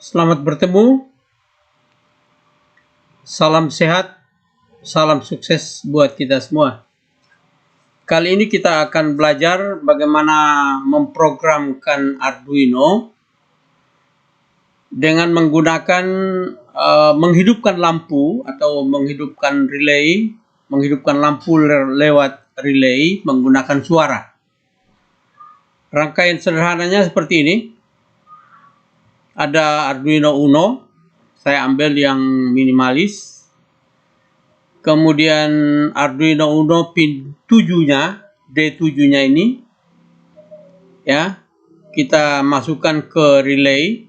Selamat bertemu, salam sehat, salam sukses buat kita semua. Kali ini kita akan belajar bagaimana memprogramkan Arduino dengan menggunakan menghidupkan lampu atau menghidupkan relay, menghidupkan lampu lewat relay menggunakan suara. Rangkaian sederhananya seperti ini. Ada Arduino Uno, saya ambil yang minimalis. Kemudian Arduino Uno pin 7-nya, D7-nya ini, ya, kita masukkan ke relay.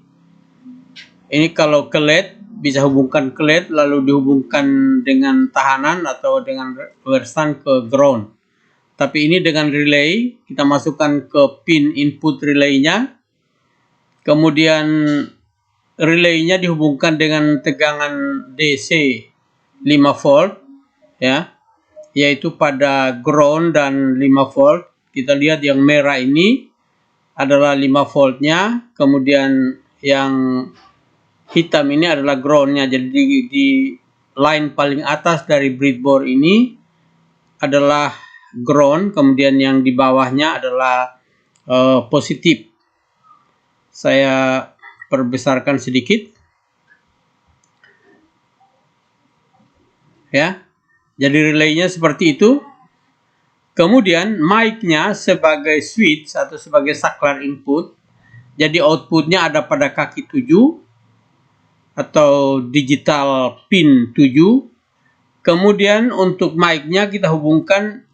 Ini kalau ke LED, bisa hubungkan ke LED, lalu dihubungkan dengan tahanan atau dengan reverse ke ground. Tapi ini dengan relay, kita masukkan ke pin input relaynya. Kemudian relaynya dihubungkan dengan tegangan DC 5 volt, ya, yaitu pada ground dan 5 volt. Kita lihat yang merah ini adalah 5 voltnya, kemudian yang hitam ini adalah groundnya. Jadi di line paling atas dari breadboard ini adalah ground, kemudian yang di bawahnya adalah positif. Saya perbesarkan sedikit, ya. Jadi relaynya seperti itu. Kemudian mic-nya sebagai switch atau sebagai saklar input. Jadi outputnya ada pada kaki 7 atau digital pin 7. Kemudian untuk mic-nya kita hubungkan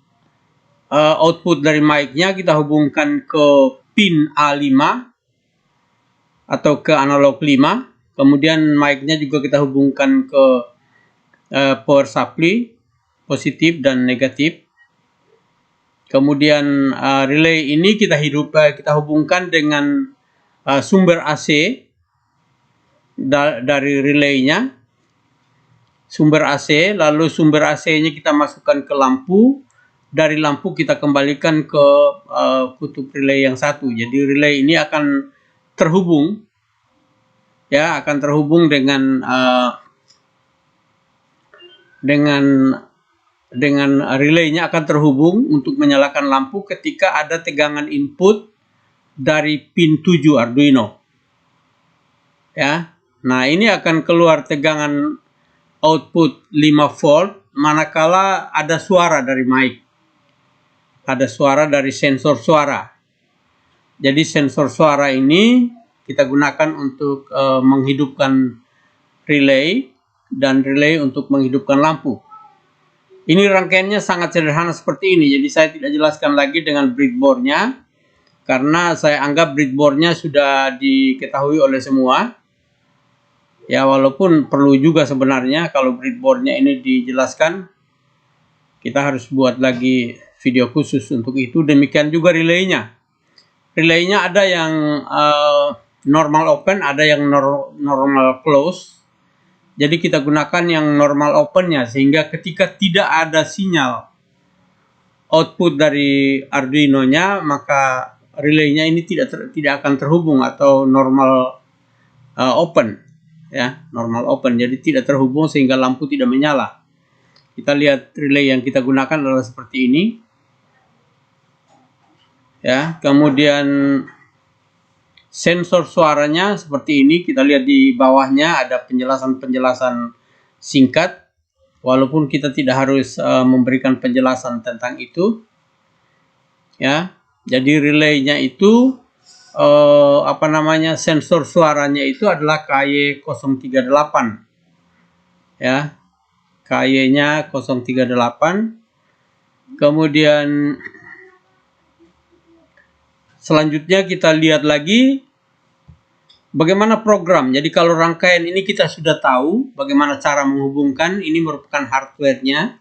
output dari mic-nya kita hubungkan ke pin A5 atau ke analog 5. Kemudian mic-nya juga kita hubungkan ke power supply positif dan negatif. Kemudian relay ini kita hubungkan dengan sumber AC dari relaynya, sumber AC, lalu sumber AC-nya kita masukkan ke lampu. Dari lampu kita kembalikan ke kutub relay yang satu. Jadi relay ini akan terhubung, ya, akan terhubung dengan relaynya akan terhubung untuk menyalakan lampu ketika ada tegangan input dari pin 7 Arduino, ya. Nah, ini akan keluar tegangan output 5 volt manakala ada suara dari mic, ada suara dari sensor suara. Jadi sensor suara ini kita gunakan untuk menghidupkan relay dan relay untuk menghidupkan lampu. Ini rangkaiannya sangat sederhana seperti ini. Jadi saya tidak jelaskan lagi dengan breadboardnya karena saya anggap breadboardnya sudah diketahui oleh semua. Ya, walaupun perlu juga sebenarnya kalau breadboardnya ini dijelaskan, kita harus buat lagi video khusus untuk itu. Demikian juga relaynya. Relaynya ada yang normal open, ada yang normal close. Jadi kita gunakan yang normal opennya sehingga ketika tidak ada sinyal output dari Arduino-nya, maka relaynya ini tidak akan terhubung atau normal open, ya, normal open. Jadi tidak terhubung sehingga lampu tidak menyala. Kita lihat relay yang kita gunakan adalah seperti ini. Ya, kemudian sensor suaranya seperti ini. Kita lihat di bawahnya ada penjelasan-penjelasan singkat. Walaupun kita tidak harus memberikan penjelasan tentang itu. Ya, jadi relaynya itu sensor suaranya itu adalah KY038. Ya. KY-nya 038. Kemudian selanjutnya kita lihat lagi bagaimana program. Jadi kalau rangkaian ini kita sudah tahu bagaimana cara menghubungkan, ini merupakan hardware-nya.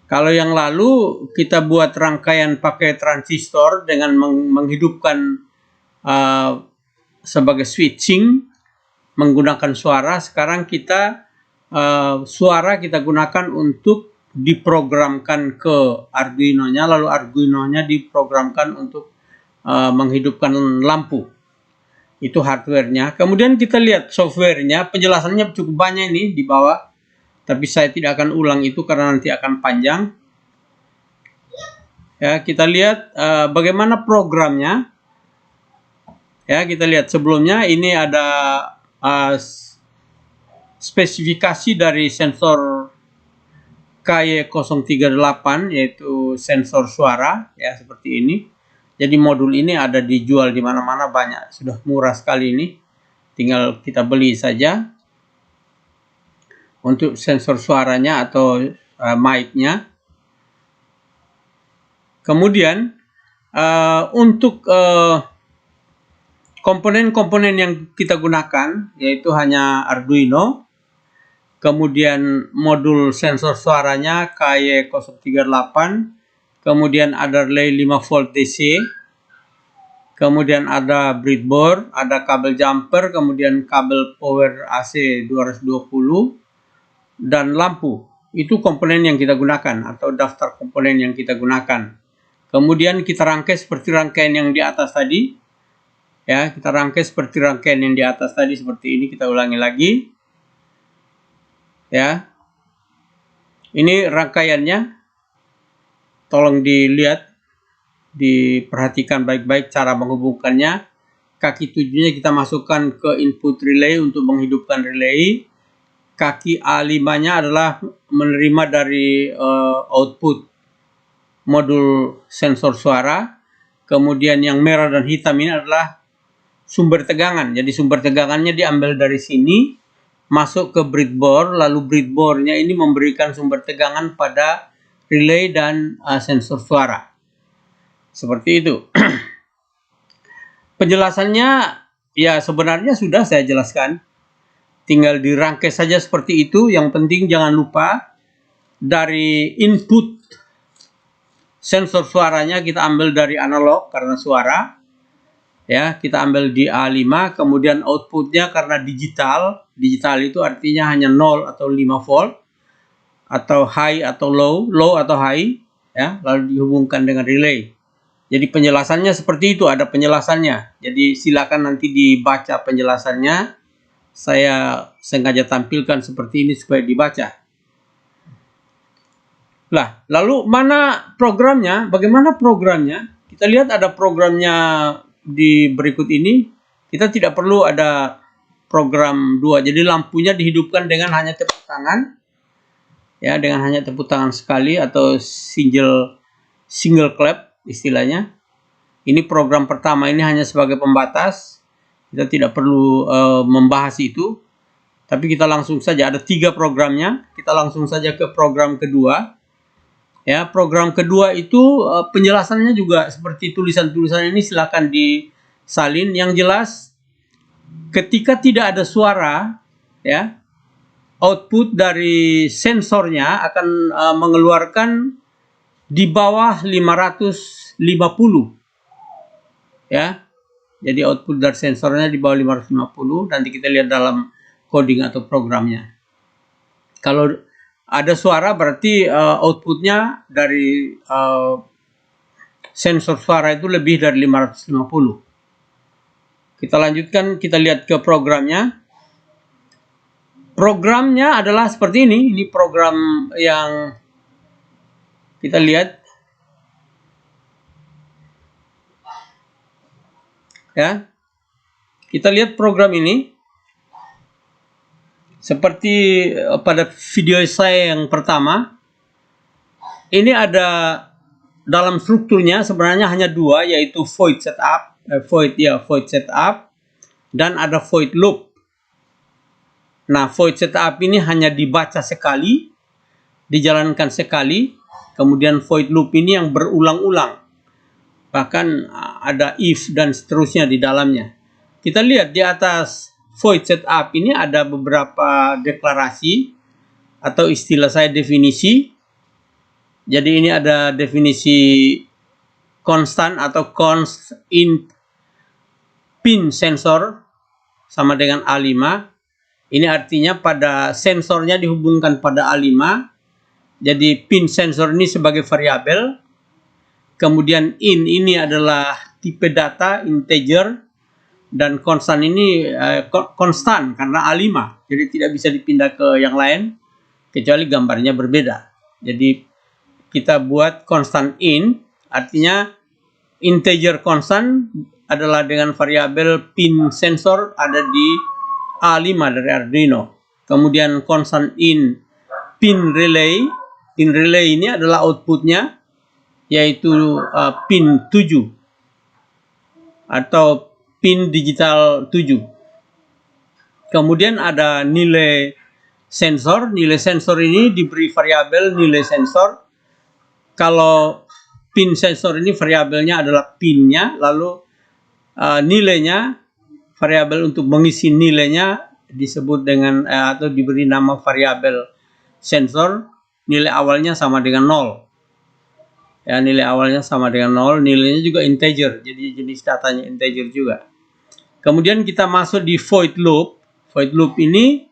Kalau yang lalu kita buat rangkaian pakai transistor dengan menghidupkan sebagai switching menggunakan suara. Sekarang kita suara kita gunakan untuk diprogramkan ke Arduino-nya, lalu Arduino-nya diprogramkan untuk menghidupkan lampu. Itu hardware-nya. Kemudian kita lihat software-nya, penjelasannya cukup banyak ini di bawah. Tapi saya tidak akan ulang itu karena nanti akan panjang. Ya, kita lihat bagaimana programnya. Ya, kita lihat sebelumnya ini ada spesifikasi dari sensor KY038 yaitu sensor suara ya seperti ini. Jadi modul ini ada dijual di mana-mana, banyak, sudah murah sekali ini. Tinggal kita beli saja untuk sensor suaranya atau mic-nya. Kemudian untuk komponen-komponen yang kita gunakan yaitu hanya Arduino, kemudian modul sensor suaranya KY038, kemudian ada relay 5 volt DC, kemudian ada breadboard, ada kabel jumper, kemudian kabel power AC 220, dan lampu. Itu komponen yang kita gunakan atau daftar komponen yang kita gunakan. Kemudian kita rangkai seperti rangkaian yang di atas tadi. Ya, kita rangkai seperti rangkaian yang di atas tadi seperti ini. Kita ulangi lagi. Ya. Ini rangkaiannya. Tolong dilihat, diperhatikan baik-baik cara menghubungkannya. Kaki 7-nya kita masukkan ke input relay untuk menghidupkan relay. Kaki A5-nya adalah menerima dari output modul sensor suara. Kemudian yang merah dan hitam ini adalah sumber tegangan. Jadi sumber tegangannya diambil dari sini, masuk ke breadboard, lalu breadboardnya ini memberikan sumber tegangan pada relay dan sensor suara. Seperti itu. Penjelasannya ya sebenarnya sudah saya jelaskan. Tinggal dirangkai saja seperti itu. Yang penting jangan lupa dari input sensor suaranya kita ambil dari analog karena suara. Ya, kita ambil di A5, kemudian outputnya karena digital. Digital itu artinya hanya 0 atau 5 volt, atau high atau low atau high, ya, lalu dihubungkan dengan relay. Jadi penjelasannya seperti itu, ada penjelasannya. Jadi silakan nanti dibaca penjelasannya. Saya sengaja tampilkan seperti ini supaya dibaca. Lah, lalu mana programnya? Bagaimana programnya? Kita lihat ada programnya di berikut ini. Kita tidak perlu ada program 2. Jadi lampunya dihidupkan dengan hanya tepuk tangan. Ya, dengan hanya tepuk tangan sekali atau single clap istilahnya. Ini program pertama, ini hanya sebagai pembatas. Kita tidak perlu membahas itu. Tapi kita langsung saja, ada 3 programnya. Kita langsung saja ke program kedua. Ya, program kedua itu penjelasannya juga seperti tulisan-tulisan ini, silakan disalin. Yang jelas, ketika tidak ada suara, ya, output dari sensornya akan mengeluarkan di bawah 550. Ya, jadi output dari sensornya di bawah 550. Nanti kita lihat dalam coding atau programnya. Kalau ada suara berarti outputnya dari sensor suara itu lebih dari 550. Kita lanjutkan, kita lihat ke programnya. Programnya adalah seperti ini. Ini program yang kita lihat. Ya. Kita lihat program ini. Seperti pada video saya yang pertama, ini ada dalam strukturnya sebenarnya hanya 2, yaitu void setup, void setup, dan ada void loop. Nah, void setup ini hanya dibaca sekali, dijalankan sekali, kemudian void loop ini yang berulang-ulang, bahkan ada if dan seterusnya di dalamnya. Kita lihat di atas void setup ini ada beberapa deklarasi atau istilah saya definisi. Jadi ini ada definisi constant atau const in pin sensor sama dengan A5. Ini artinya pada sensornya dihubungkan pada A5. Jadi pin sensor ini sebagai variabel. Kemudian in ini adalah tipe data integer, dan konstan ini konstan karena A5, jadi tidak bisa dipindah ke yang lain kecuali gambarnya berbeda. Jadi kita buat constant int, artinya integer constant adalah dengan variabel pin sensor ada di A5 dari Arduino. Kemudian constant int pin relay ini adalah outputnya, yaitu pin 7 atau pin digital 7. Kemudian ada nilai sensor. Nilai sensor ini diberi variabel nilai sensor. Kalau pin sensor ini variabelnya adalah pinnya, lalu nilainya, variabel untuk mengisi nilainya disebut dengan atau diberi nama variabel sensor. Nilai awalnya sama dengan 0. Ya, nilai awalnya sama dengan 0, nilainya juga integer, jadi jenis datanya integer juga. Kemudian kita masuk di void loop. Void loop ini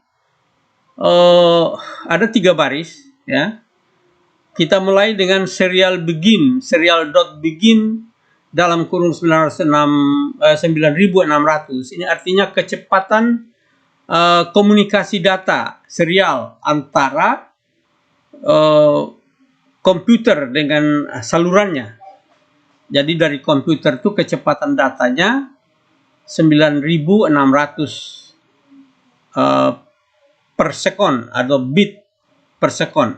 ada 3 baris, ya. Kita mulai dengan serial begin, serial.begin dalam kurung 9600. Ini artinya kecepatan komunikasi data serial antara komputer dengan salurannya. Jadi dari komputer itu kecepatan datanya 9600 per sekon atau bit per sekon.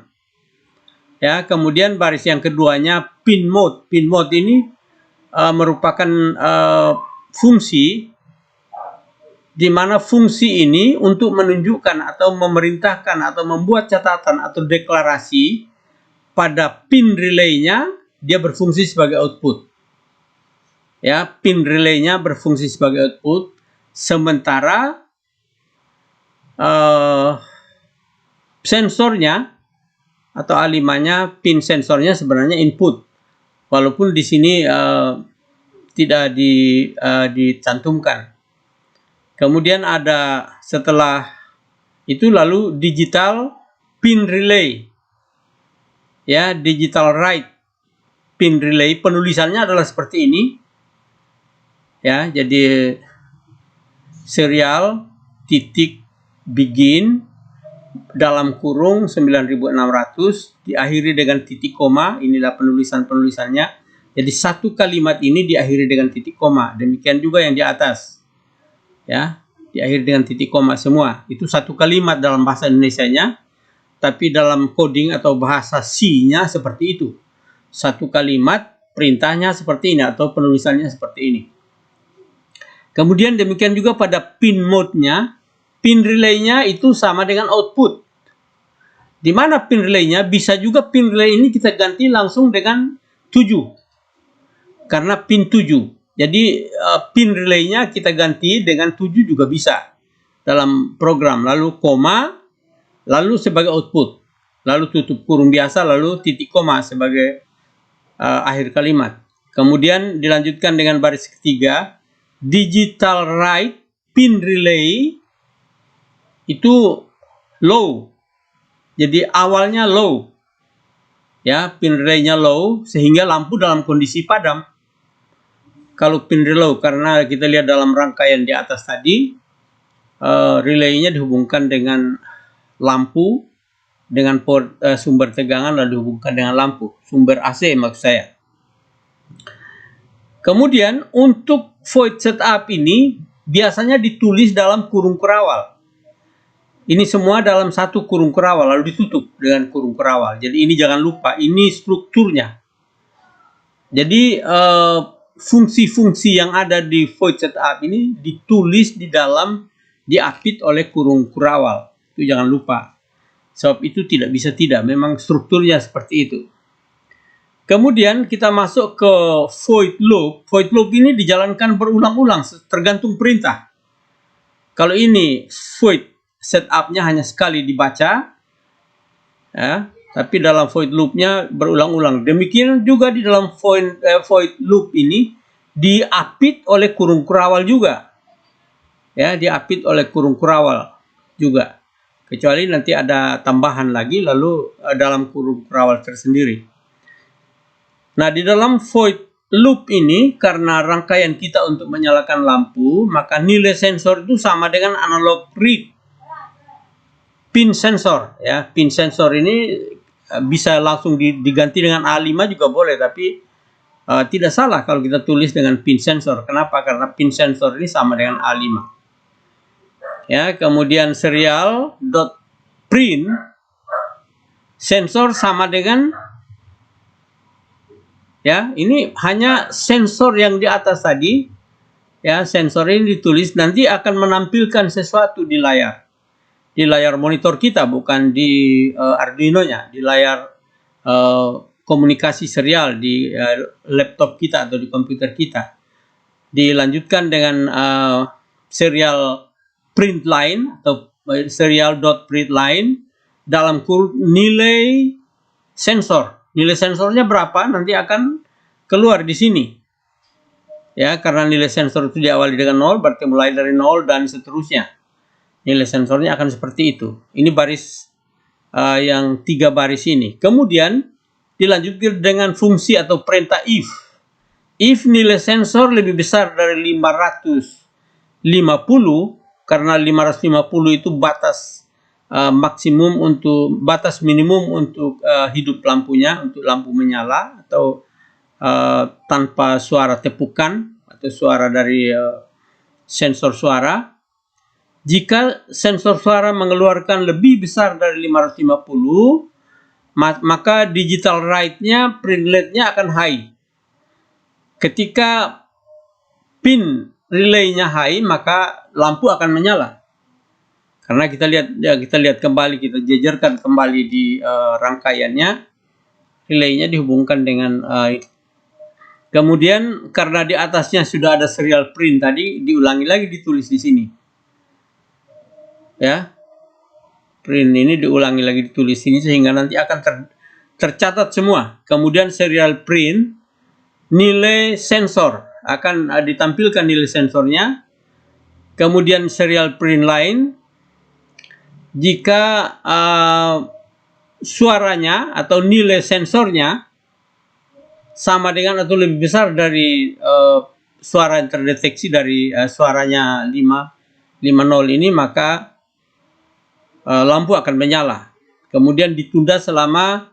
Ya, kemudian baris yang keduanya pin mode. Pin mode ini merupakan fungsi di mana fungsi ini untuk menunjukkan atau memerintahkan atau membuat catatan atau deklarasi pada pin relaynya, dia berfungsi sebagai output. Ya, pin relaynya berfungsi sebagai output, sementara sensornya atau A5-nya, pin sensornya sebenarnya input, walaupun di sini tidak dicantumkan. Kemudian ada setelah itu lalu digital pin relay. Ya, digital write pin relay, penulisannya adalah seperti ini. Ya, jadi serial titik begin dalam kurung 9600 diakhiri dengan titik koma. Inilah penulisannya. Jadi satu kalimat ini diakhiri dengan titik koma. Demikian juga yang di atas. Ya, diakhiri dengan titik koma semua. Itu satu kalimat dalam bahasa Indonesianya. Tapi dalam coding atau bahasa C-nya seperti itu. Satu kalimat, perintahnya seperti ini atau penulisannya seperti ini. Kemudian demikian juga pada pin mode-nya, pin relay-nya itu sama dengan output. Di mana pin relay-nya, bisa juga pin relay ini kita ganti langsung dengan 7. Karena pin 7. Jadi pin relay-nya kita ganti dengan 7 juga bisa dalam program. Lalu koma, lalu sebagai output. Lalu tutup kurung biasa, lalu titik koma sebagai akhir kalimat. Kemudian dilanjutkan dengan baris ketiga, digital write pin relay itu low. Jadi awalnya low. Ya, pin relay-nya low sehingga lampu dalam kondisi padam. Kalau pin relay low, karena kita lihat dalam rangkaian di atas tadi, relay-nya dihubungkan dengan lampu, dengan port sumber tegangan lalu dihubungkan dengan lampu, sumber AC maksud saya. Kemudian untuk void setup ini biasanya ditulis dalam kurung kerawal. Ini semua dalam satu kurung kerawal lalu ditutup dengan kurung kerawal. Jadi ini jangan lupa, ini strukturnya. Jadi fungsi-fungsi yang ada di void setup ini ditulis di dalam, diapit oleh kurung kerawal. Itu jangan lupa. Sebab itu tidak bisa tidak, memang strukturnya seperti itu. Kemudian kita masuk ke void loop. Void loop ini dijalankan berulang-ulang tergantung perintah. Kalau ini void setup-nya hanya sekali dibaca, ya, tapi dalam void loop-nya berulang-ulang. Demikian juga di dalam void loop ini diapit oleh kurung kerawal juga. Ya, diapit oleh kurung kerawal juga. Kecuali nanti ada tambahan lagi lalu dalam kurung kerawal tersendiri. Nah, di dalam void loop ini karena rangkaian kita untuk menyalakan lampu, maka nilai sensor itu sama dengan analog read pin sensor ya. Pin sensor ini bisa langsung diganti dengan A5 juga boleh, tapi tidak salah kalau kita tulis dengan pin sensor. Kenapa? Karena pin sensor ini sama dengan A5. Ya, kemudian serial dot print sensor sama dengan, ya, ini hanya sensor yang di atas tadi. Ya, sensor ini ditulis nanti akan menampilkan sesuatu di layar. Di layar monitor kita, bukan di Arduino-nya, di layar komunikasi serial di laptop kita atau di komputer kita. Dilanjutkan dengan serial print line atau serial dot print line dalam kurung nilai sensor. Nilai sensornya berapa nanti akan keluar di sini. Ya, karena nilai sensor itu diawali dengan 0, berarti mulai dari 0 dan seterusnya. Nilai sensornya akan seperti itu. Ini baris yang 3 baris ini. Kemudian dilanjutkan dengan fungsi atau perintah if. If nilai sensor lebih besar dari 550, karena 550 itu batas maksimum untuk batas minimum untuk hidup lampunya, untuk lampu menyala atau tanpa suara tepukan atau suara dari sensor suara. Jika sensor suara mengeluarkan lebih besar dari 550, maka digital write-nya, print rate-nya akan high. Ketika pin relay-nya high, maka lampu akan menyala. Karena kita lihat kembali, kita jejerkan kembali di rangkaiannya, relay-nya dihubungkan dengan kemudian karena di atasnya sudah ada serial print tadi, diulangi lagi ditulis di sini. Ya, print ini diulangi lagi ditulis ini sehingga nanti akan tercatat semua. Kemudian serial print, nilai sensor akan ditampilkan nilai sensornya. Kemudian serial print line, jika suaranya atau nilai sensornya sama dengan atau lebih besar dari suara yang terdeteksi dari suaranya 550 ini, maka lampu akan menyala. Kemudian ditunda selama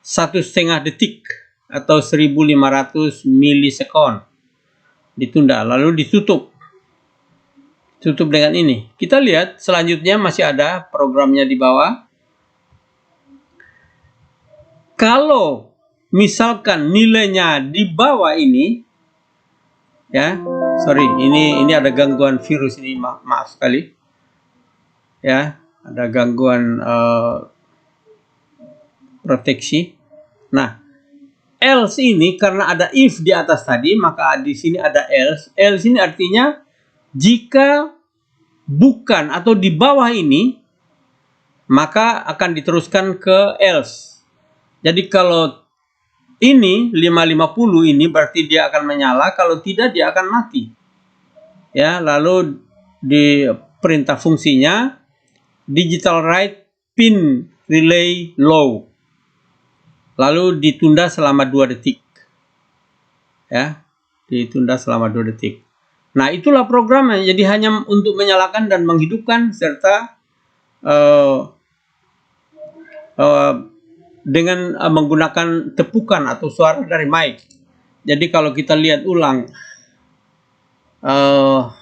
1,5 detik atau 1500 milisekon. Ditunda, lalu ditutup. Tutup dengan ini. Kita lihat selanjutnya masih ada programnya di bawah. Kalau misalkan nilainya di bawah ini, ya, sorry, ini ada gangguan virus ini, maaf sekali. Ya, ada gangguan proteksi. Nah, else ini karena ada if di atas tadi, maka di sini ada else. Else ini artinya jika bukan atau di bawah ini, maka akan diteruskan ke else. Jadi kalau ini 550 ini berarti dia akan menyala, kalau tidak dia akan mati. Ya, lalu di perintah fungsinya digital write pin relay low, lalu ditunda selama 2 detik. Ya, ditunda selama 2 detik. Nah, itulah programnya. Jadi hanya untuk menyalakan dan menghidupkan serta dengan menggunakan tepukan atau suara dari mic. Jadi kalau kita lihat ulang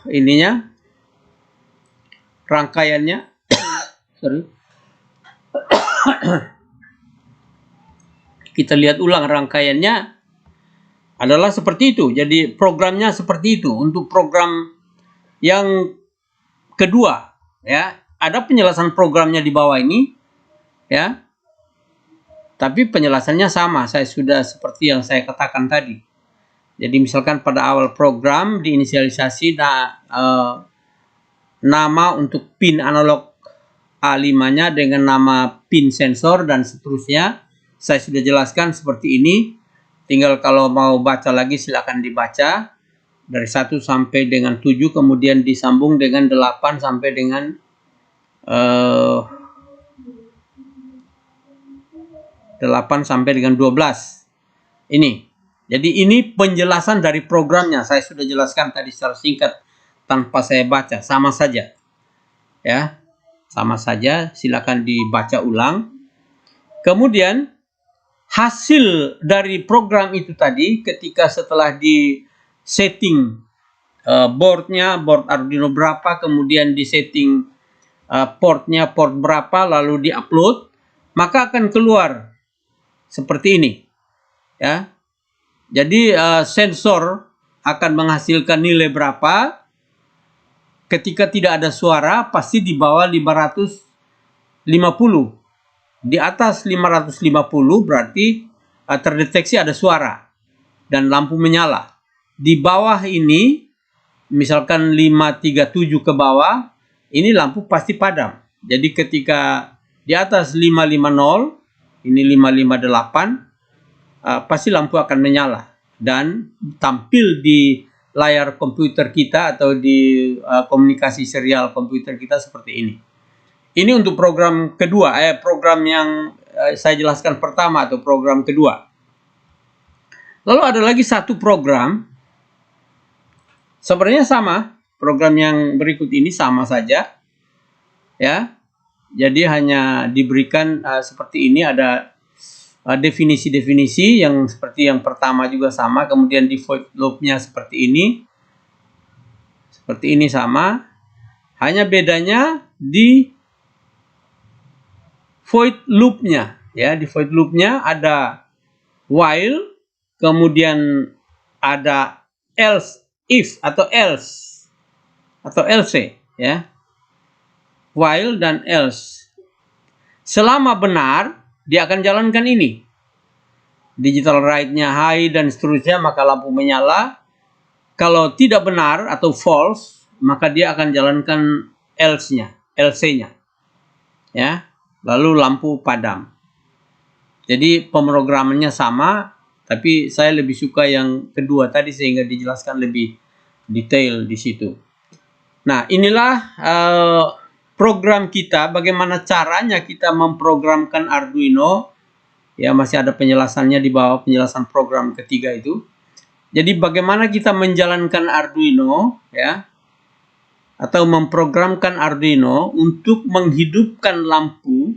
ininya, rangkaiannya, sorry. Kita lihat ulang rangkaiannya adalah seperti itu. Jadi programnya seperti itu. Untuk program yang kedua, ya, ada penjelasan programnya di bawah ini, ya. Tapi penjelasannya sama. Saya sudah seperti yang saya katakan tadi. Jadi misalkan pada awal program diinisialisasi nama untuk pin analog A5-nya dengan nama pin sensor dan seterusnya. Saya sudah jelaskan seperti ini. Tinggal kalau mau baca lagi silakan dibaca. Dari 1 sampai dengan 7, kemudian disambung dengan 8 sampai dengan 8 sampai dengan 12. Ini. Jadi ini penjelasan dari programnya. Saya sudah jelaskan tadi secara singkat tanpa saya baca. Sama saja. Ya, sama saja. Silakan dibaca ulang. Kemudian hasil dari program itu tadi ketika setelah di setting boardnya, board Arduino berapa, kemudian di setting portnya port berapa, lalu di-upload, maka akan keluar seperti ini. Ya. Jadi sensor akan menghasilkan nilai berapa. Ketika tidak ada suara pasti di bawah 550. Di atas 550 berarti terdeteksi ada suara dan lampu menyala. Di bawah ini misalkan 537 ke bawah, ini lampu pasti padam. Jadi ketika di atas 550, ini 558, pasti lampu akan menyala dan tampil di layar komputer kita atau di komunikasi serial komputer kita seperti ini. Ini untuk program kedua, program yang saya jelaskan pertama atau program kedua. Lalu ada lagi satu program, sebenarnya sama, program yang berikut ini sama saja, ya. Jadi hanya diberikan seperti ini, ada definisi-definisi yang seperti yang pertama juga sama, kemudian di void loop-nya seperti ini sama, hanya bedanya di void loop-nya, ya. Di void loop-nya ada while, kemudian ada else, if atau else ya, while dan else. Selama benar dia akan jalankan ini. Digital write-nya high dan seterusnya, maka lampu menyala. Kalau tidak benar atau false, maka dia akan jalankan else-nya, LC-nya. Ya, lalu lampu padam. Jadi pemrogramannya sama, tapi saya lebih suka yang kedua tadi sehingga dijelaskan lebih detail di situ. Nah, inilah program kita, bagaimana caranya kita memprogramkan Arduino. Ya, masih ada penjelasannya di bawah penjelasan program ketiga itu. Jadi bagaimana kita menjalankan Arduino, ya, atau memprogramkan Arduino untuk menghidupkan lampu,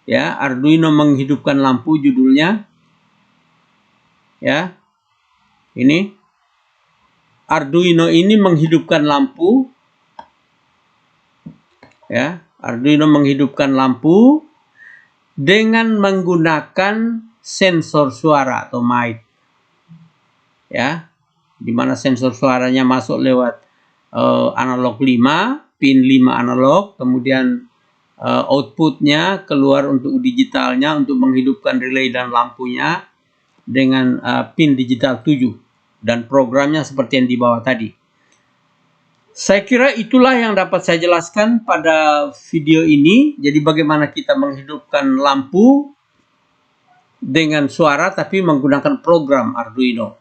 ya. Arduino menghidupkan lampu judulnya, ya. Ini Arduino ini menghidupkan lampu. Ya, Arduino menghidupkan lampu dengan menggunakan sensor suara atau mic. Ya, di mana sensor suaranya masuk lewat analog 5, pin 5 analog, kemudian outputnya keluar untuk digitalnya untuk menghidupkan relay dan lampunya dengan pin digital 7 dan programnya seperti yang di bawah tadi. Saya kira itulah yang dapat saya jelaskan pada video ini. Jadi bagaimana kita menghidupkan lampu dengan suara tapi menggunakan program Arduino.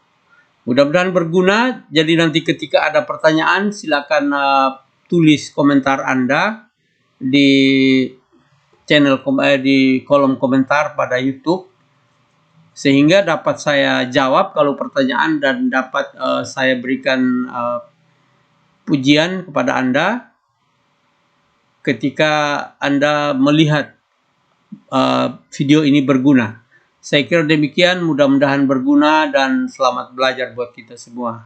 Mudah-mudahan berguna. Jadi nanti ketika ada pertanyaan silakan tulis komentar Anda di channel di kolom komentar pada YouTube sehingga dapat saya jawab kalau pertanyaan dan dapat saya berikan pujian kepada Anda ketika Anda melihat video ini berguna. Saya kira demikian, mudah-mudahan berguna dan selamat belajar buat kita semua.